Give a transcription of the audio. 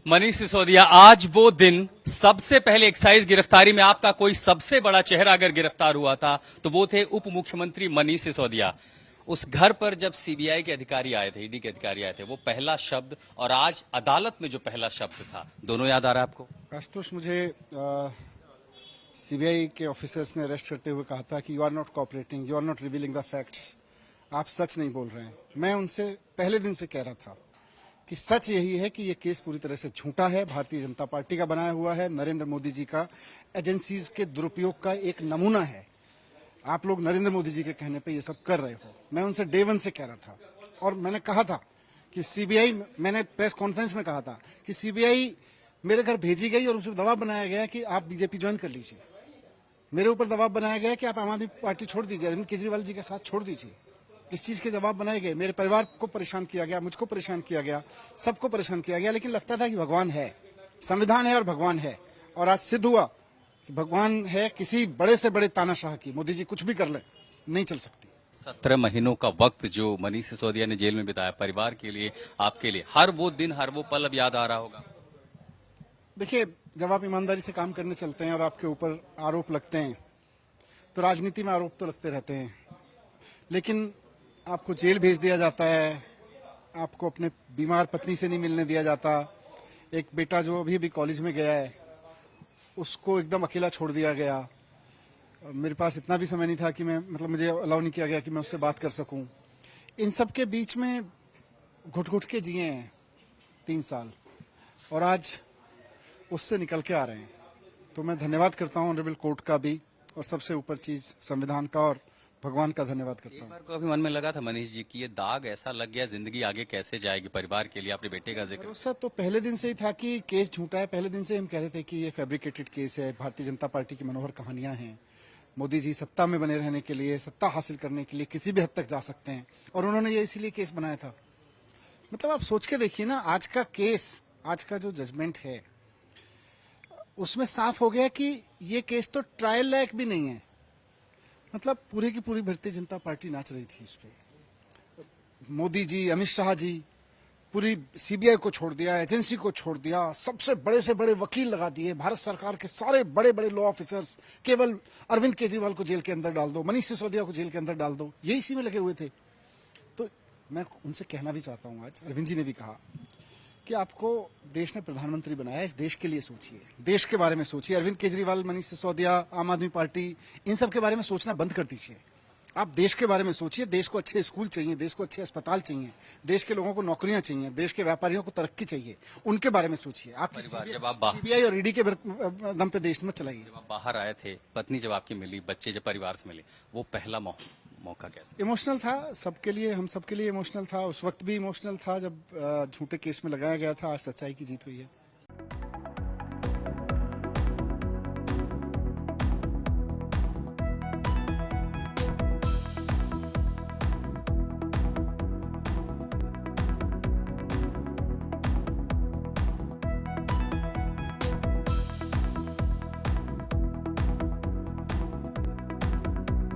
मनीष सिसोदिया, आज वो दिन, सबसे पहले एक्साइज गिरफ्तारी में आपका कोई सबसे बड़ा चेहरा अगर गिरफ्तार हुआ था तो वो थे उप मुख्यमंत्री मनीष सिसोदिया। उस घर पर जब सीबीआई के अधिकारी आए थे, ईडी के अधिकारी आए थे, वो पहला शब्द और आज अदालत में जो पहला शब्द था, दोनों याद आ रहा है आपको? आशुतोष, मुझे सीबीआई के ऑफिसर्स ने अरेस्ट करते हुए कहा था कि you are not cooperating, you are not revealing the facts. आप सच नहीं बोल रहे हैं। मैं उनसे पहले दिन से कह रहा था कि सच यही है कि ये केस पूरी तरह से झूठा है, भारतीय जनता पार्टी का बनाया हुआ है, नरेंद्र मोदी जी का एजेंसीज के दुरुपयोग का एक नमूना है। आप लोग नरेंद्र मोदी जी के कहने पे ये सब कर रहे हो। मैं उनसे डे वन से कह रहा था और मैंने कहा था कि सीबीआई, मैंने प्रेस कॉन्फ्रेंस में कहा था कि सीबीआई मेरे घर भेजी गई और उसमें दबाव बनाया गया कि आप बीजेपी ज्वाइन कर लीजिए। मेरे ऊपर दबाव बनाया गया कि आप आम आदमी पार्टी छोड़ दीजिए, अरविंद केजरीवाल जी के साथ छोड़ दीजिए। इस चीज के जवाब बनाए गए। मेरे परिवार को परेशान किया गया, मुझको परेशान किया गया, सबको परेशान किया गया। लेकिन लगता था कि भगवान है, संविधान है और भगवान है। और आज सिद्ध हुआ कि भगवान है। किसी बड़े से बड़े तानाशाह की मोदी जी कुछ भी कर ले, नहीं चल सकती। 17 महीनों का वक्त जो मनीष सिसोदिया ने जेल में बिताया, परिवार के लिए, आपके लिए, हर वो दिन, हर वो पल अब याद आ रहा होगा। देखिए, जब आप ईमानदारी से काम करने चलते हैं और आपके ऊपर आरोप लगते हैं तो राजनीति में आरोप तो लगते रहते हैं, लेकिन आपको जेल भेज दिया जाता है, आपको अपने बीमार पत्नी से नहीं मिलने दिया जाता। एक बेटा जो अभी भी कॉलेज में गया है, उसको एकदम अकेला छोड़ दिया गया। मेरे पास इतना भी समय नहीं था कि मुझे अलाउ नहीं किया गया कि मैं उससे बात कर सकूं। इन सब के बीच में घुट घुट के जिए हैं 3 साल और आज उससे निकल के आ रहे हैं। तो मैं धन्यवाद करता हूं ऑनरेबल कोर्ट का भी, और सबसे ऊपर चीज संविधान का और भगवान का धन्यवाद करता हूं। एक बार को अभी मन में लगा था मनीष जी की ये दाग ऐसा लग गया, जिंदगी आगे कैसे जाएगी परिवार के लिए? अपने बेटे का जिक्र। भरोसा तो पहले दिन से ही था कि केस झूठा है। पहले दिन से हम कह रहे थे कि ये फैब्रिकेटेड केस है, भारतीय जनता पार्टी की मनोहर कहानियां हैं। मोदी जी सत्ता में बने रहने के लिए, सत्ता हासिल करने के लिए किसी भी हद तक जा सकते हैं, और उन्होंने ये इसीलिए केस बनाया था। मतलब आप सोच के देखिए ना, आज का केस, आज का जो जजमेंट है उसमें साफ हो गया कि ये केस तो ट्रायल लायक भी नहीं है। मतलब पूरी की पूरी भारतीय जनता पार्टी नाच रही थी इस पे। मोदी जी, अमित शाह जी, पूरी सीबीआई को छोड़ दिया, एजेंसी को छोड़ दिया, सबसे बड़े से बड़े वकील लगा दिए, भारत सरकार के सारे बड़े बड़े लॉ ऑफिसर्स। केवल अरविंद केजरीवाल को जेल के अंदर डाल दो, मनीष सिसोदिया को जेल के अंदर डाल दो, ये इसी में लगे हुए थे। तो मैं उनसे कहना भी चाहता हूं, आज अरविंद जी ने भी कहा कि आपको देश ने प्रधानमंत्री बनाया, इस देश के लिए सोचिए, देश के बारे में सोचिए। अरविंद केजरीवाल, मनीष सिसोदिया, आम आदमी पार्टी, इन सब के बारे में सोचना बंद कर दीजिए। आप देश के बारे में सोचिए। देश को अच्छे स्कूल चाहिए, देश को अच्छे अस्पताल चाहिए, देश के लोगों को नौकरियां चाहिए, देश के व्यापारियों को तरक्की चाहिए, उनके बारे में सोचिए। आप सीबीआई और ईडी के दम पे देश में चलाइए। जब आप बाहर आए थे, पत्नी जब आपकी मिली, बच्चे जब परिवार से मिले, वो पहला मौका कैसा? इमोशनल था सबके लिए, हम सबके लिए इमोशनल था। उस वक्त भी इमोशनल था जब झूठे केस में लगाया गया था। आज सच्चाई की जीत हुई है।